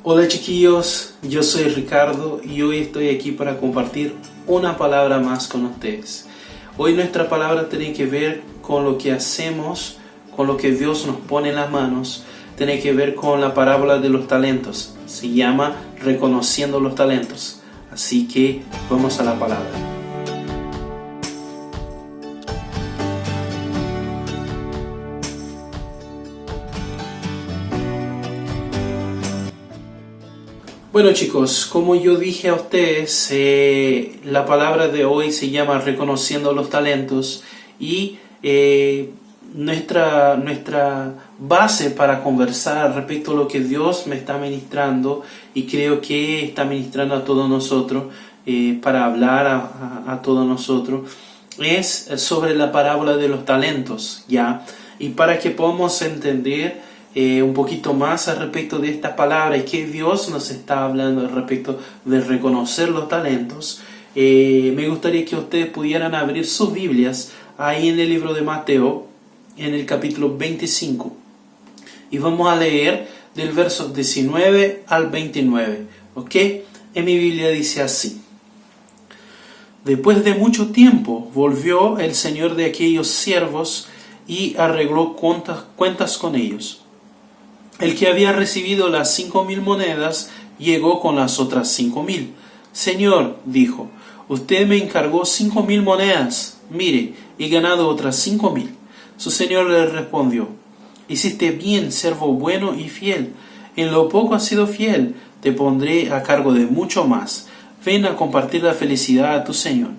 Hola chiquillos, yo soy Ricardo y hoy estoy aquí para compartir una palabra más con ustedes. Hoy nuestra palabra tiene que ver con lo que hacemos, con lo que Dios nos pone en las manos, tiene que ver con la parábola de los talentos. Se llama Reconociendo los talentos. Así que vamos a la palabra. Bueno chicos, como yo dije a ustedes, la palabra de hoy se llama Reconociendo los talentos y nuestra base para conversar respecto a lo que Dios me está ministrando y creo que está ministrando a todos nosotros, para hablar a todos nosotros, es sobre la parábola de los talentos, ¿ya? Y para que podamos entender un poquito más al respecto de esta palabra y que Dios nos está hablando al respecto de reconocer los talentos, me gustaría que ustedes pudieran abrir sus Biblias ahí en el libro de Mateo, en el capítulo 25, y vamos a leer del verso 19 al 29, ¿ok? En mi Biblia dice así: Después de mucho tiempo volvió el señor de aquellos siervos y arregló cuentas con ellos. El que había recibido las 5,000 monedas llegó con las otras 5,000. Señor, dijo, usted me encargó 5,000 monedas. Mire, he ganado otras 5,000. Su señor le respondió: Hiciste bien, siervo bueno y fiel. En lo poco has sido fiel, te pondré a cargo de mucho más. Ven a compartir la felicidad a tu señor.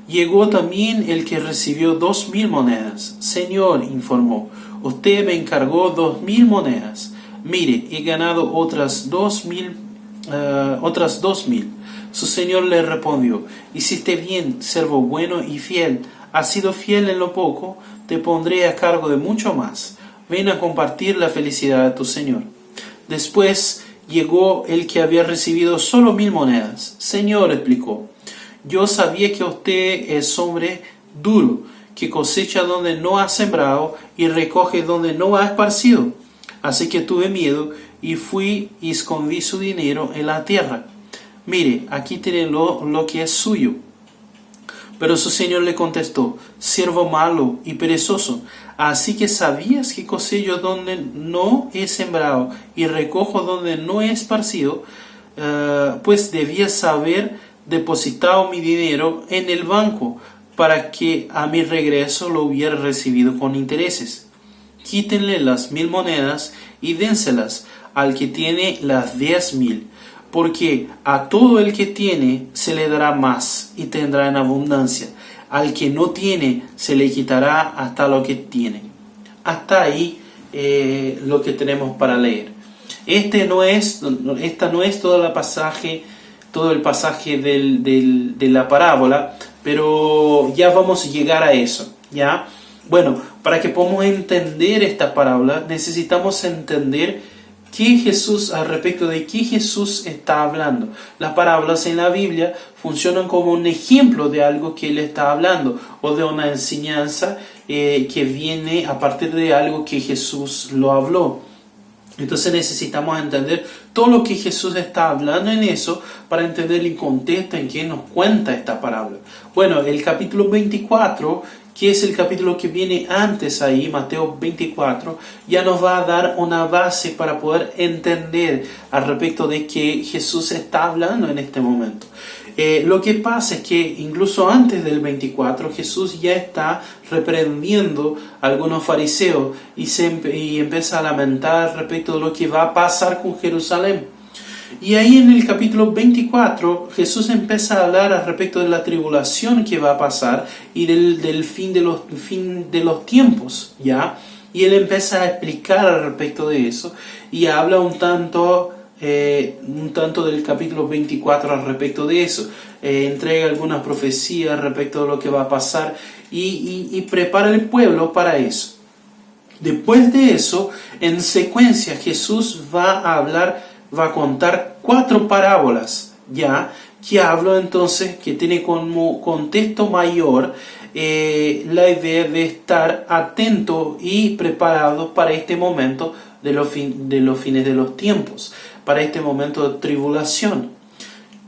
Llegó también el que recibió 2,000 monedas. Señor, informó, usted me encargó 2,000 monedas. Mire, he ganado otras 2,000. Su señor le respondió: Hiciste bien, siervo bueno y fiel. Has sido fiel en lo poco, te pondré a cargo de mucho más. Ven a compartir la felicidad de tu señor. Después llegó el que había recibido solo 1,000 monedas. Señor, explicó, yo sabía que usted es hombre duro, que cosecha donde no ha sembrado y recoge donde no ha esparcido. Así que tuve miedo y fui y escondí su dinero en la tierra. Mire, aquí tiene lo que es suyo. Pero su señor le contestó: siervo malo y perezoso, así que sabías que cosecho donde no he sembrado y recojo donde no he esparcido, pues debías haber depositado mi dinero en el banco, para que a mi regreso lo hubiera recibido con intereses. Quítenle las 1,000 monedas y dénselas al que tiene las 10,000, porque a todo el que tiene se le dará más y tendrá en abundancia. Al que no tiene se le quitará hasta lo que tiene. Hasta ahí lo que tenemos para leer. Esta no es todo el pasaje de la parábola, pero ya vamos a llegar a eso, ¿ya? Bueno, para que podamos entender esta parábola, necesitamos entender al respecto de qué Jesús está hablando. Las parábolas en la Biblia funcionan como un ejemplo de algo que Él está hablando, o de una enseñanza que viene a partir de algo que Jesús lo habló. Entonces necesitamos entender todo lo que Jesús está hablando en eso para entender el contexto en que nos cuenta esta parábola. Bueno, el capítulo 24, que es el capítulo que viene antes ahí, Mateo 24, ya nos va a dar una base para poder entender al respecto de que Jesús está hablando en este momento. Lo que pasa es que incluso antes del 24 Jesús ya está reprendiendo a algunos fariseos y empieza a lamentar respecto de lo que va a pasar con Jerusalén. Y ahí en el capítulo 24 Jesús empieza a hablar al respecto de la tribulación que va a pasar y del fin de los tiempos, ¿ya? Y él empieza a explicar al respecto de eso y habla un tanto del capítulo 24 al respecto de eso. Entrega algunas profecías respecto de lo que va a pasar y prepara el pueblo para eso. Después de eso, en secuencia, Jesús va a contar 4 parábolas, ya, que habla entonces, que tiene como contexto mayor la idea de estar atento y preparado para este momento de los fines de los tiempos, para este momento de tribulación.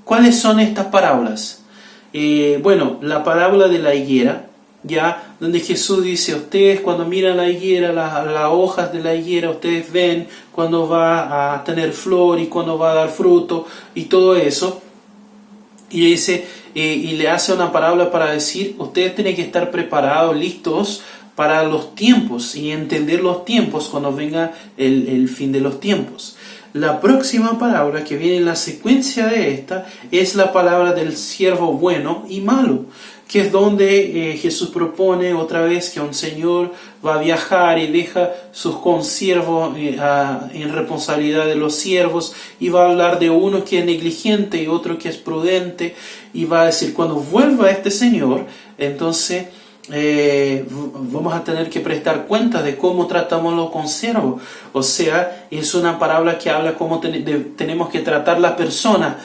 ¿Cuáles son estas parábolas? Bueno, la parábola de la higuera, ya, donde Jesús dice: ustedes cuando miran la higuera, las hojas de la higuera, ustedes ven cuando va a tener flor y cuando va a dar fruto y todo eso. Y dice, y le hace una parábola para decir: ustedes tienen que estar preparados, listos para los tiempos y entender los tiempos cuando venga el fin de los tiempos. La próxima palabra que viene en la secuencia de esta es la palabra del siervo bueno y malo, que es donde Jesús propone otra vez que un señor va a viajar y deja sus consiervos en responsabilidad de los siervos, y va a hablar de uno que es negligente y otro que es prudente, y va a decir: cuando vuelva este señor, entonces vamos a tener que prestar cuenta de cómo tratamos los consiervos. O sea, es una parábola que habla cómo tenemos que tratar la persona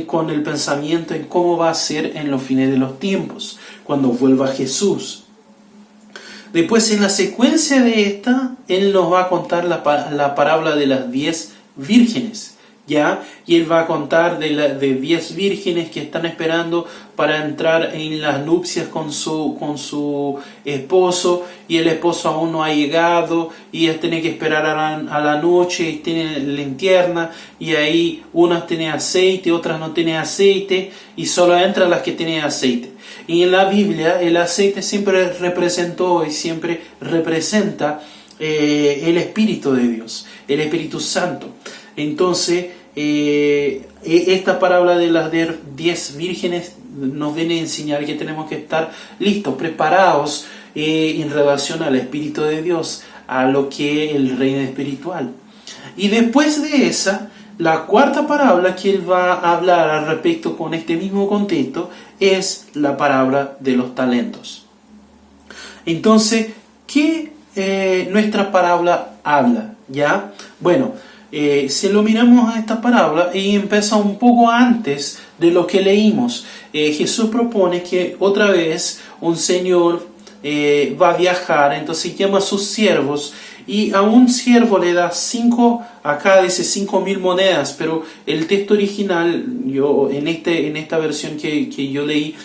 con el pensamiento en cómo va a ser en los fines de los tiempos, cuando vuelva Jesús. Después, en la secuencia de esta, Él nos va a contar la parábola de las 10 vírgenes. ¿Ya? Y Él va a contar de 10 vírgenes que están esperando para entrar en las nupcias con su esposo, y el esposo aún no ha llegado, y él tiene que esperar a la noche, y tiene linterna, y ahí unas tienen aceite, otras no tienen aceite, y solo entran las que tienen aceite. Y en la Biblia el aceite siempre representó y siempre representa el Espíritu de Dios, el Espíritu Santo. Entonces, esta parábola de las 10 vírgenes nos viene a enseñar que tenemos que estar listos, preparados en relación al Espíritu de Dios, a lo que es el reino espiritual. Y después de esa, la cuarta parábola que Él va a hablar al respecto con este mismo contexto es la parábola de los talentos. Entonces, ¿qué nuestra parábola habla? ¿Ya? Bueno, si lo miramos a esta parábola, y empieza un poco antes de lo que leímos. Jesús propone que otra vez un señor va a viajar, entonces llama a sus siervos, y a un siervo le da 5,000 monedas, pero el texto original, yo en esta versión que yo leí,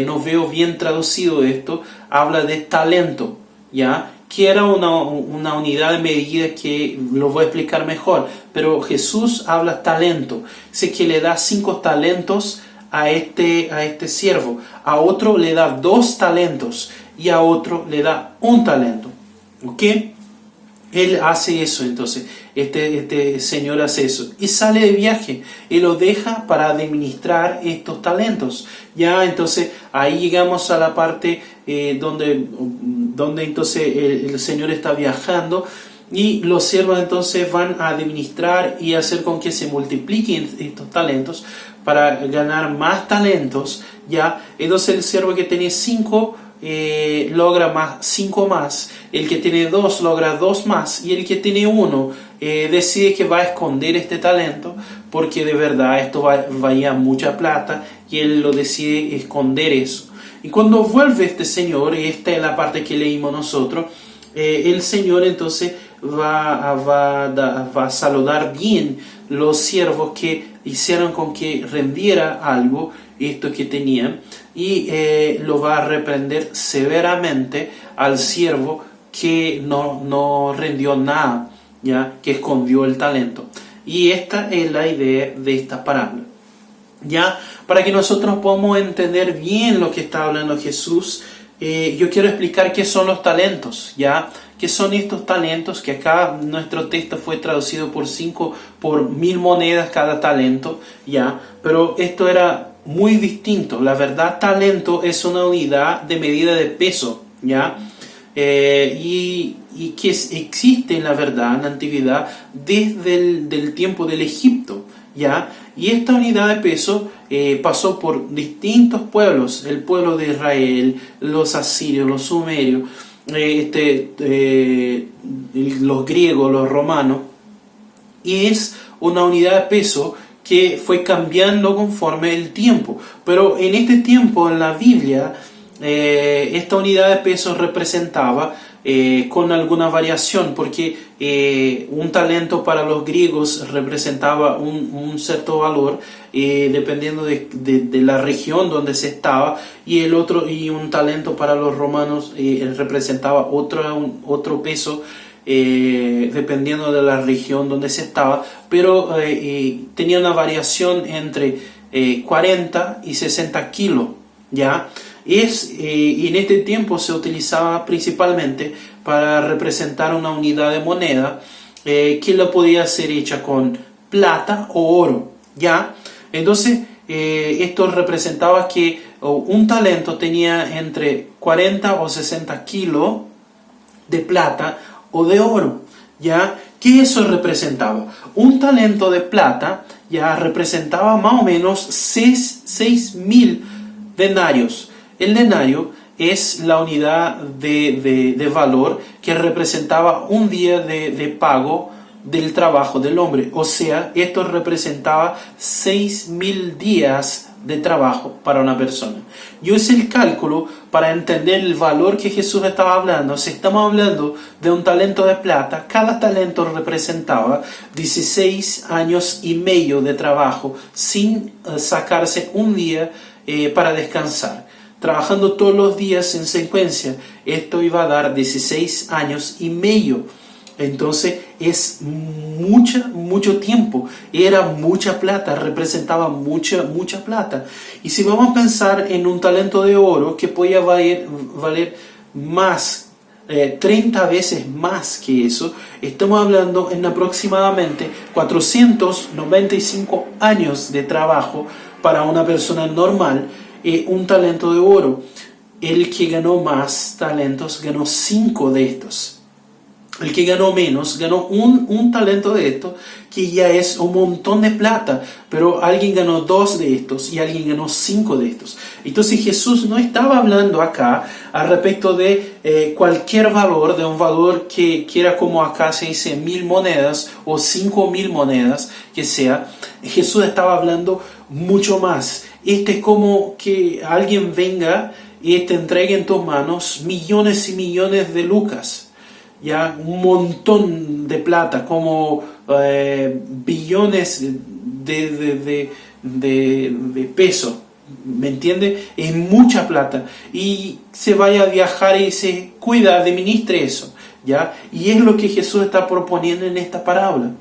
no veo bien traducido esto, habla de talento, ¿ya? Que era una unidad de medida que lo voy a explicar mejor, pero Jesús habla talento. Dice que le da 5 talentos a este siervo, a otro le da 2 talentos y a otro le da 1 talento. ¿Ok? Él hace eso, entonces, este señor hace eso y sale de viaje y lo deja para administrar estos talentos. Ya, entonces, ahí llegamos a la parte donde entonces el señor está viajando, y los siervos entonces van a administrar y hacer con que se multipliquen estos talentos para ganar más talentos. Ya, entonces el siervo que tiene 5 logra 5 más, el que tiene 2 logra 2 más, y el que tiene 1 decide que va a esconder este talento, porque de verdad esto valía mucha plata, y él lo decide esconder eso. Y cuando vuelve este señor, y esta es la parte que leímos nosotros, el señor entonces va a saludar bien los siervos que hicieron con que rendiera algo, esto que tenían, y lo va a reprender severamente al siervo que no rendió nada, ¿ya? Que escondió el talento. Y esta es la idea de esta parábola, ¿ya? Para que nosotros podamos entender bien lo que está hablando Jesús, yo quiero explicar qué son los talentos, ¿ya? ¿Qué son estos talentos? Que acá nuestro texto fue traducido por 1000 monedas cada talento, ¿ya? Pero esto era muy distinto. La verdad, talento es una unidad de medida de peso, ¿ya? Y que existe en la verdad, en la antigüedad, desde el tiempo del Egipto, ¿ya? Y esta unidad de peso pasó por distintos pueblos: el pueblo de Israel, los asirios, los sumerios, los griegos, los romanos, y es una unidad de peso que fue cambiando conforme el tiempo. Pero en este tiempo, en la Biblia, esta unidad de peso representaba con alguna variación, porque un talento para los griegos representaba un cierto valor, dependiendo de la región donde se estaba, y un talento para los romanos representaba otro peso, dependiendo de la región donde se estaba, pero tenía una variación entre 40 y 60 kilos, ¿ya? Y en este tiempo se utilizaba principalmente para representar una unidad de moneda, que la podía ser hecha con plata o oro, ¿ya? Entonces, esto representaba que un talento tenía entre 40 o 60 kilos de plata o de oro, ¿ya? ¿Qué eso representaba? Un talento de plata ya representaba más o menos 6.000 denarios. El denario es la unidad de valor que representaba un día de pago del trabajo del hombre. O sea, esto representaba 6.000 días de trabajo para una persona. Yo hice el cálculo para entender el valor que Jesús estaba hablando. Si estamos hablando de un talento de plata, cada talento representaba 16 años y medio de trabajo sin sacarse un día para descansar. Trabajando todos los días en secuencia, esto iba a dar 16 años y medio. Entonces es mucho tiempo, era mucha plata, representaba mucha plata. Y si vamos a pensar en un talento de oro que podía valer más, 30 veces más que eso, estamos hablando en aproximadamente 495 años de trabajo para una persona normal. Un talento de oro. El que ganó más talentos ganó 5 de estos. El que ganó menos ganó un talento de estos, que ya es un montón de plata, pero alguien ganó 2 de estos y alguien ganó 5 de estos. Entonces Jesús no estaba hablando acá al respecto de cualquier valor, de un valor que era como acá se dice 1.000 monedas o 5.000 monedas, que sea. Jesús estaba hablando mucho más. Es como que alguien venga y te entregue en tus manos millones y millones de lucas, ya un montón de plata, como billones de pesos, ¿me entiende? Es mucha plata, y se vaya a viajar y se cuida, administre eso, ya. Y es lo que Jesús está proponiendo en esta parábola,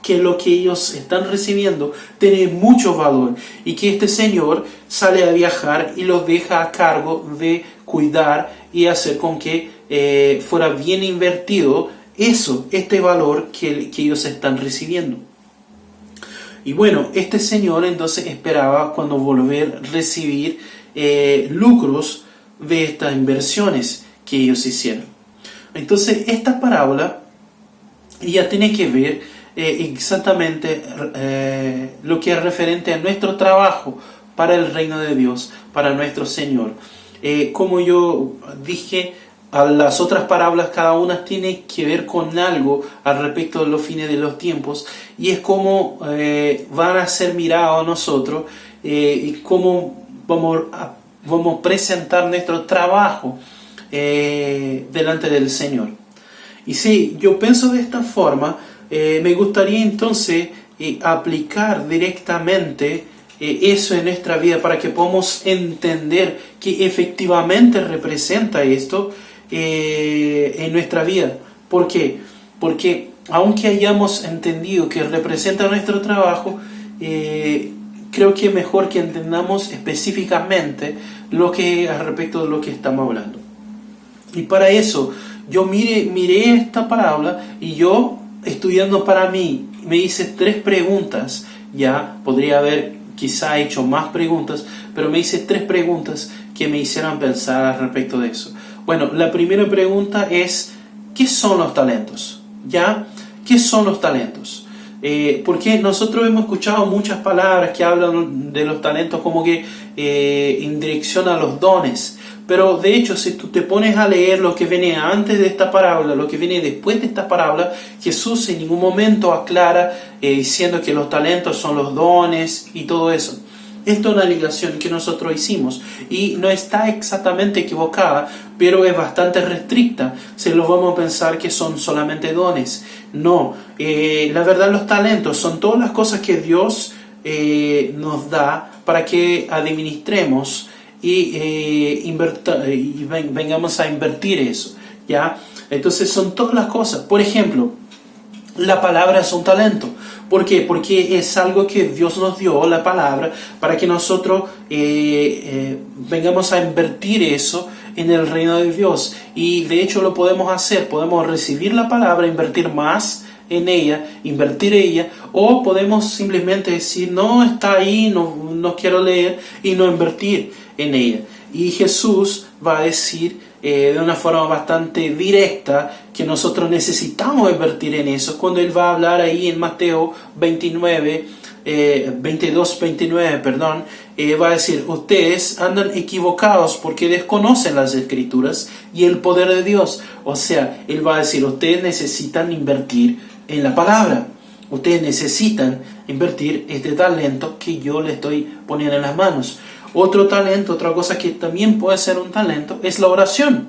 que lo que ellos están recibiendo tiene mucho valor, y que este Señor sale a viajar y los deja a cargo de cuidar y hacer con que fuera bien invertido este valor que ellos están recibiendo. Y bueno, este Señor entonces esperaba cuando volver a recibir lucros de estas inversiones que ellos hicieron. Entonces esta parábola ya tiene que ver exactamente lo que es referente a nuestro trabajo para el reino de Dios, para nuestro Señor. Como yo dije, a las otras parábolas cada una tiene que ver con algo al respecto de los fines de los tiempos, y es como van a ser mirados a nosotros y cómo vamos a presentar nuestro trabajo delante del Señor. Y si yo pienso de esta forma, me gustaría entonces aplicar directamente eso en nuestra vida, para que podamos entender que efectivamente representa esto en nuestra vida. ¿Por qué? Porque aunque hayamos entendido que representa nuestro trabajo, creo que es mejor que entendamos específicamente lo que al respecto de lo que estamos hablando. Y para eso yo miré esta parábola, y yo, estudiando para mí, me hice 3 preguntas. Ya podría haber quizá hecho más preguntas, pero me hice 3 preguntas que me hicieron pensar al respecto de eso. Bueno, la primera pregunta es: ¿qué son los talentos? ¿Ya? ¿Qué son los talentos? Porque nosotros hemos escuchado muchas palabras que hablan de los talentos como que en dirección a los dones. Pero de hecho, si tú te pones a leer lo que viene antes de esta parábola, lo que viene después de esta parábola, Jesús en ningún momento aclara diciendo que los talentos son los dones y todo eso. Esta es una ligación que nosotros hicimos y no está exactamente equivocada, pero es bastante restricta. Se lo vamos a pensar que son solamente dones. No, la verdad los talentos son todas las cosas que Dios nos da para que administremos y vengamos a invertir eso, ¿ya? Entonces son todas las cosas. Por ejemplo, la palabra es un talento. ¿Por qué? Porque es algo que Dios nos dio, la palabra, para que nosotros vengamos a invertir eso en el reino de Dios. Y de hecho lo podemos hacer, podemos recibir la palabra, invertir más en ella, invertir ella, o podemos simplemente decir, no, está ahí, no quiero leer, y no invertir en ella. Y Jesús va a decir de una forma bastante directa que nosotros necesitamos invertir en eso, cuando Él va a hablar ahí en Mateo 22, 29, va a decir, ustedes andan equivocados porque desconocen las Escrituras y el poder de Dios. O sea, Él va a decir, ustedes necesitan invertir en la palabra. Ustedes necesitan invertir este talento que yo le estoy poniendo en las manos. Otro talento, otra cosa que también puede ser un talento, es la oración.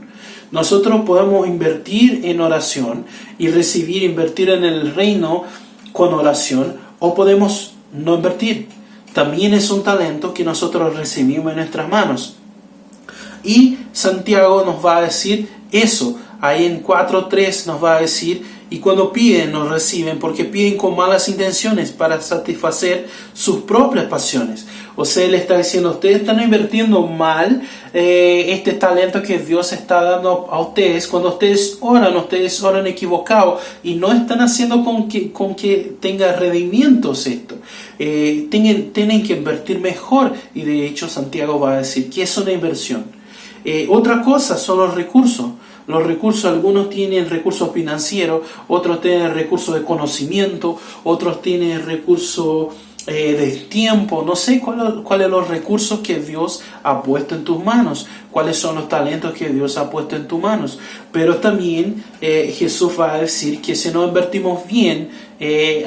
Nosotros podemos invertir en oración y invertir en el reino con oración, o podemos no invertir. También es un talento que nosotros recibimos en nuestras manos. Y Santiago nos va a decir eso. Ahí en 4:3 nos va a decir, y cuando piden, no reciben, porque piden con malas intenciones para satisfacer sus propias pasiones. O sea, Él está diciendo, ustedes están invirtiendo mal este talento que Dios está dando a ustedes. Cuando ustedes oran equivocado y no están haciendo con que tenga redimientos esto. Tienen que invertir mejor, y de hecho Santiago va a decir que es una inversión. Otra cosa son los recursos. Los recursos, algunos tienen recursos financieros, otros tienen recursos de conocimiento, otros tienen recursos de tiempo. No sé cuáles son los recursos que Dios ha puesto en tus manos, cuáles son los talentos que Dios ha puesto en tus manos. Pero también Jesús va a decir que si no invertimos bien,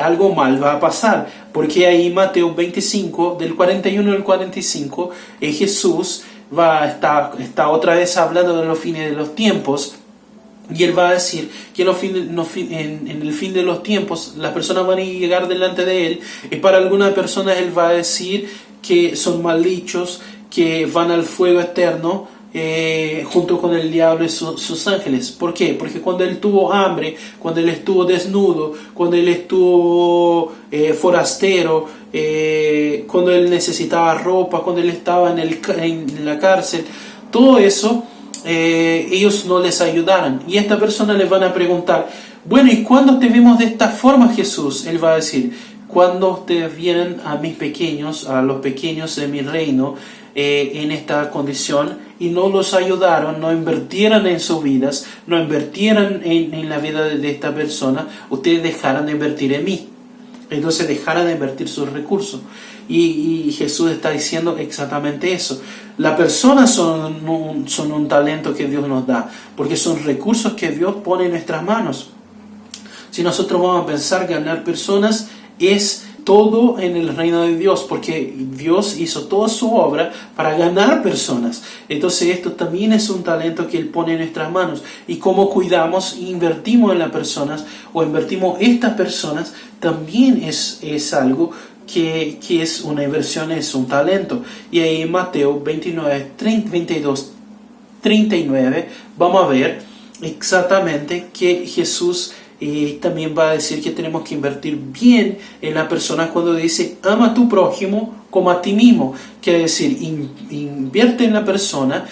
algo mal va a pasar. Porque ahí Mateo 25, del 41 al 45, Jesús está otra vez hablando de los fines de los tiempos, y Él va a decir que en el fin de los tiempos las personas van a llegar delante de Él, y para algunas personas Él va a decir que son maldichos, que van al fuego eterno junto con el diablo y sus ángeles. ¿Por qué? Porque cuando Él tuvo hambre, cuando Él estuvo desnudo, cuando Él estuvo forastero, cuando Él necesitaba ropa, cuando Él estaba en la cárcel, todo eso, ellos no les ayudaron. Y esta persona les van a preguntar, bueno, ¿y cuándo te vimos de esta forma, Jesús? Él va a decir, cuando ustedes vienen a mis pequeños, a los pequeños de mi reino, en esta condición, y no los ayudaron, no invirtieran en sus vidas, no invirtieran en la vida de esta persona, ustedes dejaran de invertir en mí. Entonces dejaran de invertir sus recursos. Y Jesús está diciendo exactamente eso. Las personas son un talento que Dios nos da, porque son recursos que Dios pone en nuestras manos. Si nosotros vamos a pensar, ganar personas es todo en el reino de Dios, porque Dios hizo toda su obra para ganar personas. Entonces esto también es un talento que Él pone en nuestras manos. Y cómo cuidamos e invertimos en las personas, o invertimos estas personas, también es algo que es una inversión, es un talento. Y ahí en Mateo 22, 39 vamos a ver exactamente que Jesús también va a decir que tenemos que invertir bien en la persona cuando dice ama a tu prójimo como a ti mismo. Quiere decir, invierte en la persona,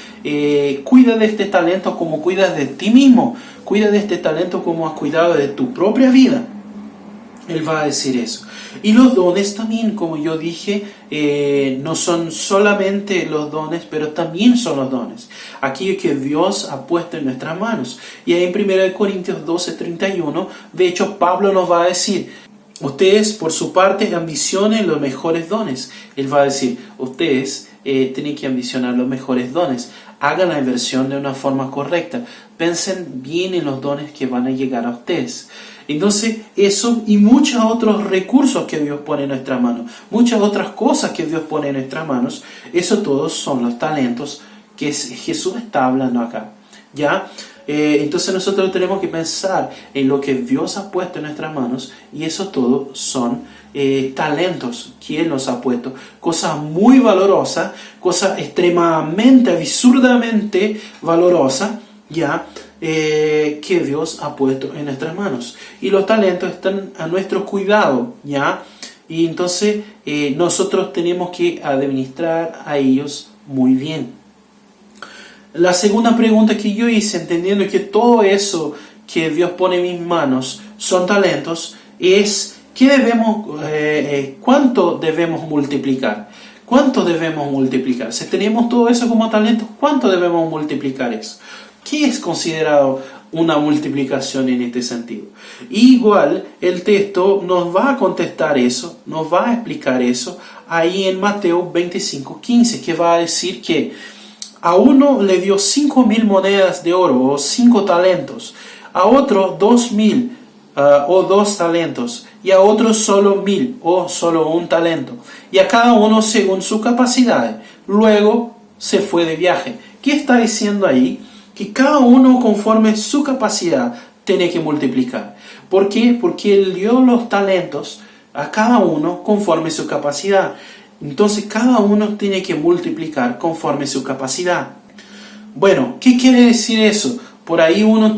cuida de este talento como cuidas de ti mismo, cuida de este talento como has cuidado de tu propia vida. Él va a decir eso. Y los dones también, como yo dije, no son solamente los dones, pero también son los dones. Aquello que Dios ha puesto en nuestras manos. Y ahí en 1 Corintios 12:31, de hecho, Pablo nos va a decir, ustedes por su parte ambicionen los mejores dones. Él va a decir, ustedes tienen que ambicionar los mejores dones. Hagan la inversión de una forma correcta. Piensen bien en los dones que van a llegar a ustedes. Entonces eso y muchos otros recursos que Dios pone en nuestras manos, muchas otras cosas que Dios pone en nuestras manos, eso todos son los talentos que Jesús está hablando acá, ¿ya? Entonces nosotros tenemos que pensar en lo que Dios ha puesto en nuestras manos, y eso todo son talentos que Él nos ha puesto, cosas muy valorosas, cosas extremadamente, absurdamente valorosas, ¿ya? Que Dios ha puesto en nuestras manos, y los talentos están a nuestro cuidado, ¿ya? Y entonces nosotros tenemos que administrar a ellos muy bien. La segunda pregunta que yo hice, entendiendo que todo eso que Dios pone en mis manos son talentos, es ¿cuánto debemos multiplicar? ¿Cuánto debemos multiplicar? Si tenemos todo eso como talentos, ¿cuánto debemos multiplicar eso? ¿Qué es considerado una multiplicación en este sentido? Igual el texto nos va a contestar eso, nos va a explicar eso ahí en Mateo 25:15, que va a decir que a uno le dio 5,000 monedas de oro o 5 talentos, a otro 2,000 o 2 talentos, y a otro solo 1,000 o solo 1 talento, y a cada uno según su capacidad. Luego se fue de viaje. ¿Qué está diciendo ahí? Que cada uno conforme su capacidad tiene que multiplicar. ¿Por qué? Porque Él dio los talentos a cada uno conforme su capacidad. Entonces cada uno tiene que multiplicar conforme su capacidad. Bueno, ¿qué quiere decir eso? Por ahí uno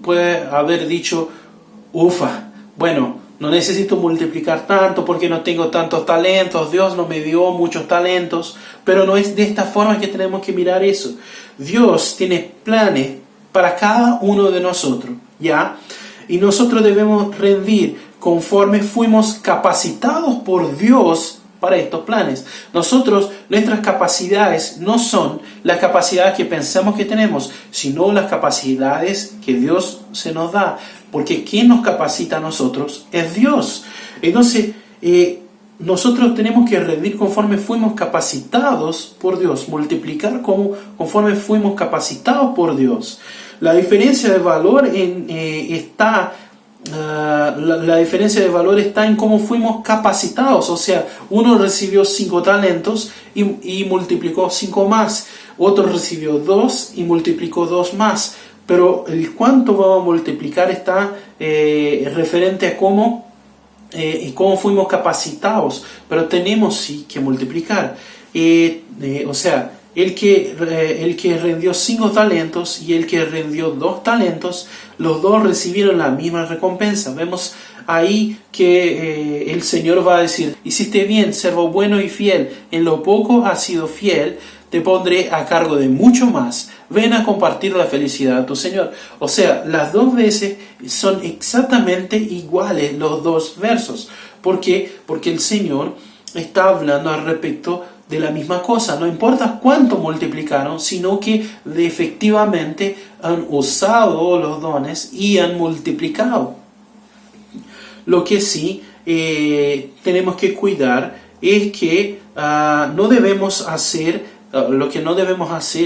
puede haber dicho, bueno, no necesito multiplicar tanto porque no tengo tantos talentos, Dios no me dio muchos talentos, pero no es de esta forma que tenemos que mirar eso. Dios tiene planes para cada uno de nosotros, ¿ya? Y nosotros debemos rendir conforme fuimos capacitados por Dios para estos planes. Nuestras capacidades no son las capacidades que pensamos que tenemos, sino las capacidades que Dios se nos da. Porque quien nos capacita a nosotros es Dios. Entonces, nosotros tenemos que rendir conforme fuimos capacitados por Dios, multiplicar conforme fuimos capacitados por Dios. La diferencia de valor la diferencia de valor está en cómo fuimos capacitados. O sea, uno recibió 5 talentos y multiplicó 5 más. Otro recibió 2 y multiplicó 2 más. Pero el cuánto vamos a multiplicar está referente a cómo fuimos capacitados. Pero tenemos sí que multiplicar. O sea, el que rendió 5 talentos y el que rendió 2 talentos, los dos recibieron la misma recompensa. Vemos ahí que el Señor va a decir: hiciste bien, siervo bueno y fiel, en lo poco has sido fiel, te pondré a cargo de mucho más, ven a compartir la felicidad de tu Señor. O sea, las dos veces son exactamente iguales los dos versos. ¿Por qué? Porque el Señor está hablando al respecto de la misma cosa. No importa cuánto multiplicaron, sino que efectivamente han usado los dones y han multiplicado. Lo que sí tenemos que cuidar es que no debemos hacer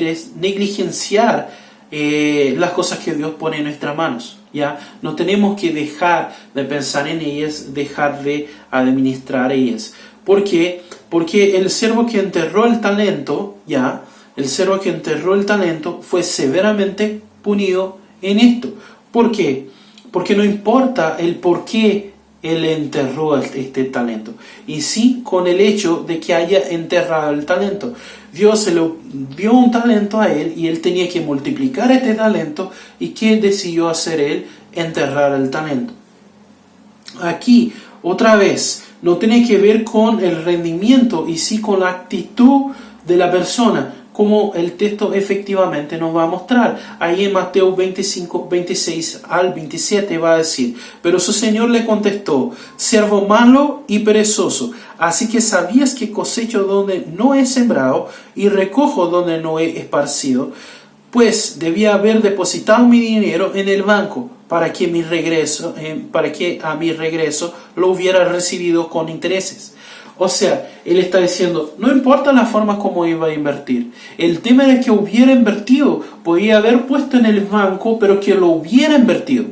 es negligenciar las cosas que Dios pone en nuestras manos. ¿Ya? No tenemos que dejar de pensar en ellas, dejar de administrar ellas. ¿Por qué? Porque el siervo que enterró el talento, fue severamente punido en esto. ¿Por qué? Porque no importa el por qué él enterró este talento, y sí con el hecho de que haya enterrado el talento. Dios se lo dio un talento a él y él tenía que multiplicar este talento. ¿Y qué decidió hacer él? Enterrar el talento. Aquí, otra vez, no tiene que ver con el rendimiento y sí con la actitud de la persona, como el texto efectivamente nos va a mostrar. Ahí en Mateo 25, 26 al 27 va a decir: pero su Señor le contestó: siervo malo y perezoso, así que sabías que cosecho donde no he sembrado y recojo donde no he esparcido, pues debía haber depositado mi dinero en el banco, para que a mi regreso lo hubiera recibido con intereses. O sea, él está diciendo, no importa la forma como iba a invertir. El tema era que hubiera invertido. Podía haber puesto en el banco, pero que lo hubiera invertido.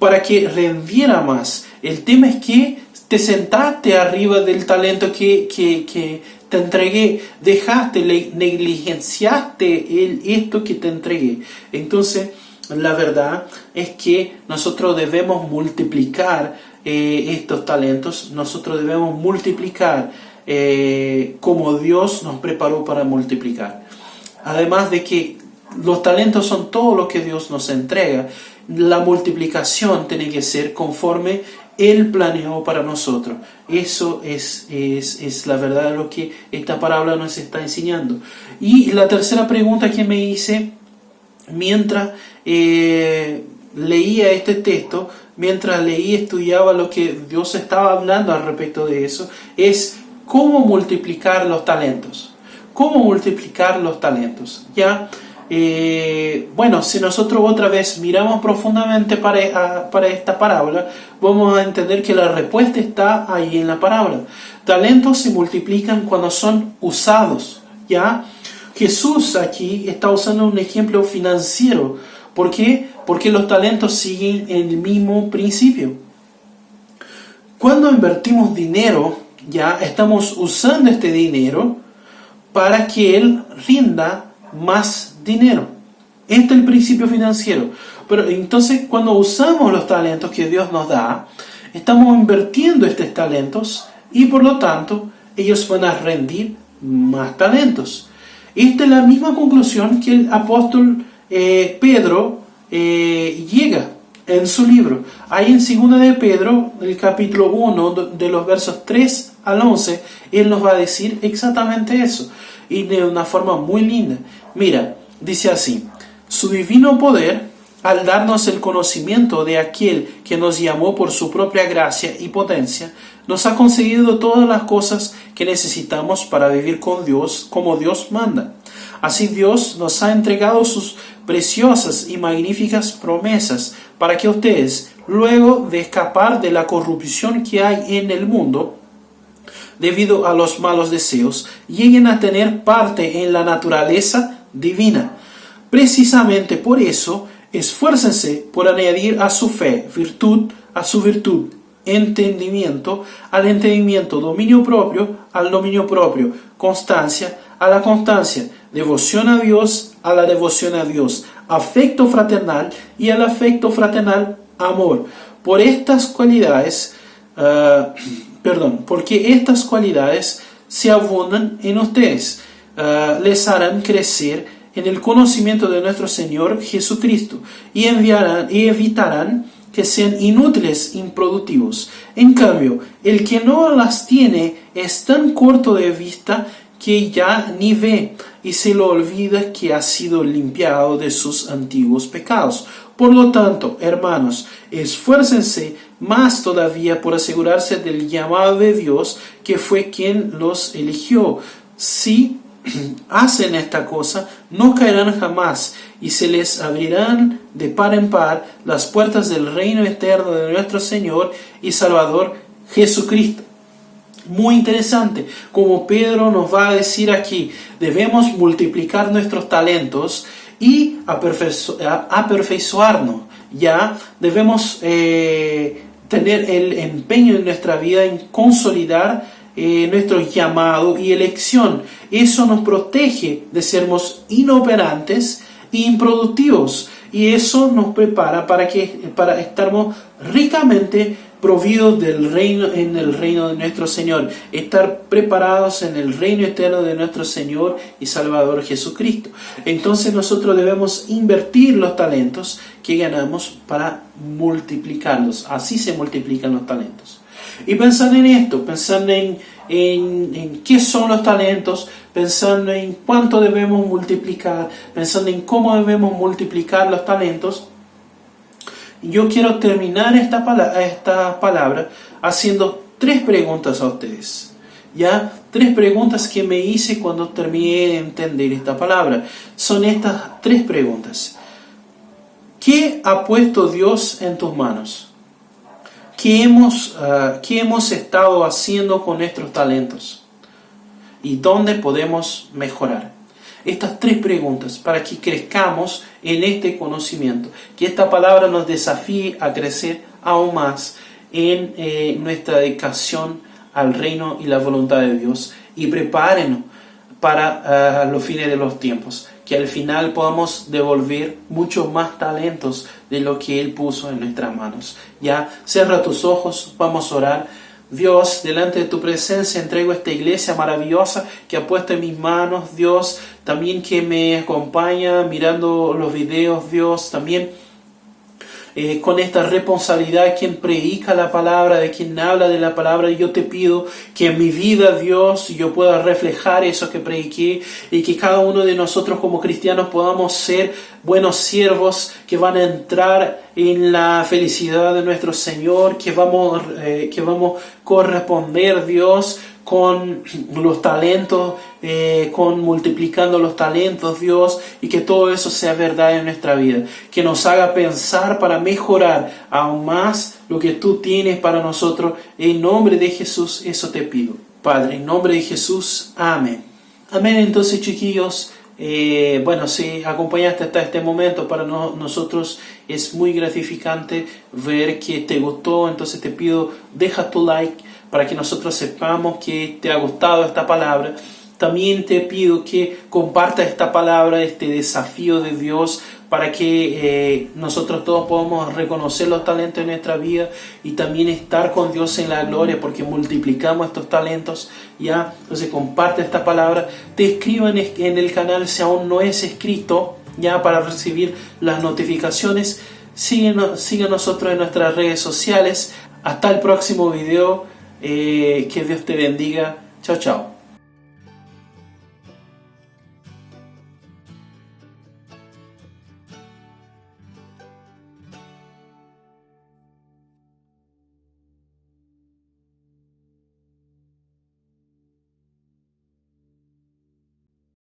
para que rendiera más. El tema es que te sentaste arriba del talento que te entregué, dejaste, negligenciaste esto que te entregué. Entonces, la verdad es que nosotros debemos multiplicar estos talentos, nosotros debemos multiplicar como Dios nos preparó para multiplicar. Además de que los talentos son todo lo que Dios nos entrega, la multiplicación tiene que ser conforme Él planeó para nosotros. Eso es la verdad de lo que esta parábola nos está enseñando. Y la tercera pregunta que me hice mientras leía este texto, mientras leía y estudiaba lo que Dios estaba hablando al respecto de eso, es cómo multiplicar los talentos. ¿Cómo multiplicar los talentos? ¿Ya? Bueno, si nosotros otra vez miramos profundamente para esta parábola, vamos a entender que la respuesta está ahí en la parábola. Talentos se multiplican cuando son usados, ¿ya? Jesús aquí está usando un ejemplo financiero. ¿Por qué? Porque los talentos siguen el mismo principio. Cuando invertimos dinero, ya estamos usando este dinero para que él rinda más dinero. Este es el principio financiero. Pero entonces, cuando usamos los talentos que Dios nos da, estamos invirtiendo estos talentos y por lo tanto ellos van a rendir más talentos. Esta es la misma conclusión que el apóstol Pedro llega en su libro. Ahí en 2 de Pedro, el capítulo 1, de los versos 3 al 11, él nos va a decir exactamente eso. Y de una forma muy linda. Mira, dice así: su divino poder, al darnos el conocimiento de aquel que nos llamó por su propia gracia y potencia, nos ha concedido todas las cosas que necesitamos para vivir con Dios como Dios manda. Así Dios nos ha entregado sus preciosas y magníficas promesas para que ustedes, luego de escapar de la corrupción que hay en el mundo, debido a los malos deseos, lleguen a tener parte en la naturaleza divina. Precisamente por eso, esfuércense por añadir a su fe virtud, a su virtud entendimiento, al entendimiento dominio propio, al dominio propio constancia, a la constancia devoción a Dios, a la devoción a Dios afecto fraternal y al afecto fraternal amor. Porque estas cualidades se abundan en ustedes, les harán crecer en el conocimiento de nuestro Señor Jesucristo y evitarán que sean inútiles, improductivos. En cambio, el que no las tiene es tan corto de vista que ya ni ve y se le olvida que ha sido limpiado de sus antiguos pecados. Por lo tanto, hermanos, esfuércense más todavía por asegurarse del llamado de Dios, que fue quien los eligió. Si hacen esta cosa, no caerán jamás y se les abrirán de par en par las puertas del reino eterno de nuestro Señor y Salvador Jesucristo. Muy interesante, como Pedro nos va a decir aquí, debemos multiplicar nuestros talentos y aperfeiçoarnos. Ya debemos tener el empeño en nuestra vida en consolidar nuestro llamado y elección. Eso nos protege de sermos inoperantes e improductivos, y eso nos prepara para estarmos ricamente providos del reino, en el reino de nuestro Señor, estar preparados en el reino eterno de nuestro Señor y Salvador Jesucristo. Entonces nosotros debemos invertir los talentos que ganamos para multiplicarlos. Así se multiplican los talentos. Y pensando en esto, pensando en qué son los talentos, pensando en cuánto debemos multiplicar, pensando en cómo debemos multiplicar los talentos, yo quiero terminar esta palabra haciendo 3 preguntas a ustedes. ¿Ya? 3 preguntas que me hice cuando terminé de entender esta palabra. Son estas 3 preguntas. ¿Qué ha puesto Dios en tus manos? ¿Qué hemos estado haciendo con nuestros talentos? ¿Y dónde podemos mejorar? estas 3 preguntas para que crezcamos en este conocimiento. Que esta palabra nos desafíe a crecer aún más en nuestra dedicación al reino y la voluntad de Dios. Y prepárenos para los fines de los tiempos. Que al final podamos devolver muchos más talentos de lo que Él puso en nuestras manos. Ya, cierra tus ojos, vamos a orar. Dios, delante de tu presencia entrego esta iglesia maravillosa que ha puesto en mis manos, Dios, también que me acompaña mirando los videos, Dios, también con esta responsabilidad, quien predica la palabra, de quien habla de la palabra. Yo te pido que en mi vida, Dios, yo pueda reflejar eso que prediqué y que cada uno de nosotros como cristianos podamos ser buenos siervos que van a entrar en la felicidad de nuestro Señor, que vamos a corresponder, Dios, con los talentos, con multiplicando los talentos, Dios, y que todo eso sea verdad en nuestra vida, que nos haga pensar para mejorar aún más lo que tú tienes para nosotros. En nombre de Jesús, eso te pido, Padre, en nombre de Jesús, amén. Amén. Entonces, chiquillos, si acompañaste hasta este momento, para nosotros es muy gratificante ver que te gustó. Entonces te pido, deja tu like para que nosotros sepamos que te ha gustado esta palabra. También te pido que compartas esta palabra, este desafío de Dios, para que nosotros todos podamos reconocer los talentos en nuestra vida y también estar con Dios en la gloria, porque multiplicamos estos talentos, ¿ya? Entonces comparte esta palabra, te escriban en el canal si aún no es escrito, ya, para recibir las notificaciones. Sigue nosotros en nuestras redes sociales. Hasta el próximo video. Que Dios te bendiga. Chao, chao.